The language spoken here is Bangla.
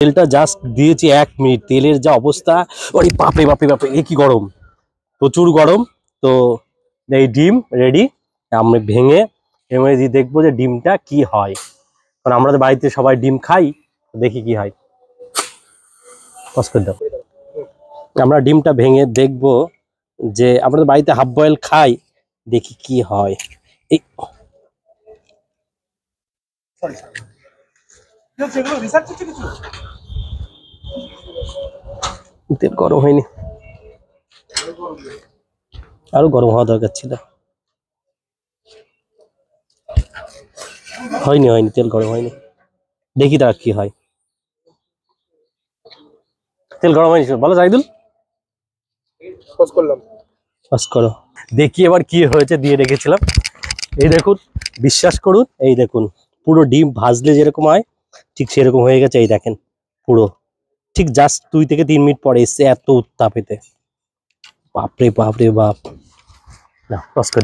তেলটা জাস্ট দিয়েছি 1 মিনিট, তেলের যা অবস্থা, ওরে বাপরে বাপরে বাপরে, এ কি গরম, প্রচুর গরম। তো এই ডিম রেডি, আমরা ভেঙে দিয়ে দেখবো যে ডিমটা কি হয়। কারণ আমরা তো বাড়িতে সবাই ডিম খাই, দেখি কি হয়। আমরা ডিমটা ভেঙে দেখবো যে আমরা তো বাড়িতে হাফ বয়েল খাই, দেখি কি হয়। এই তেল গরম হয়নি, আরো গরম হওয়া দরকার ছিল। হয়নি হয়নি, তেল গরম হয়নি, দেখি তার কি হয়। তেল গরম হয়নি বলো জাহিদুল, পাস করো। দেখি এবার কি হয়েছে, দিয়ে রেখেছিলাম। এই দেখুন, বিশ্বাস করুন, এই দেখুন পুরো ডিম ভাজলে যেরকম হয় ঠিক সেরকম হয়ে গেছে। এই দেখেন পুরো ঠিক জাস্ট 2 থেকে 3 মিনিট পরে এসছে এত উত্তাপেতে। বাপরে বাপরে বাপ, না পাস করে দাও।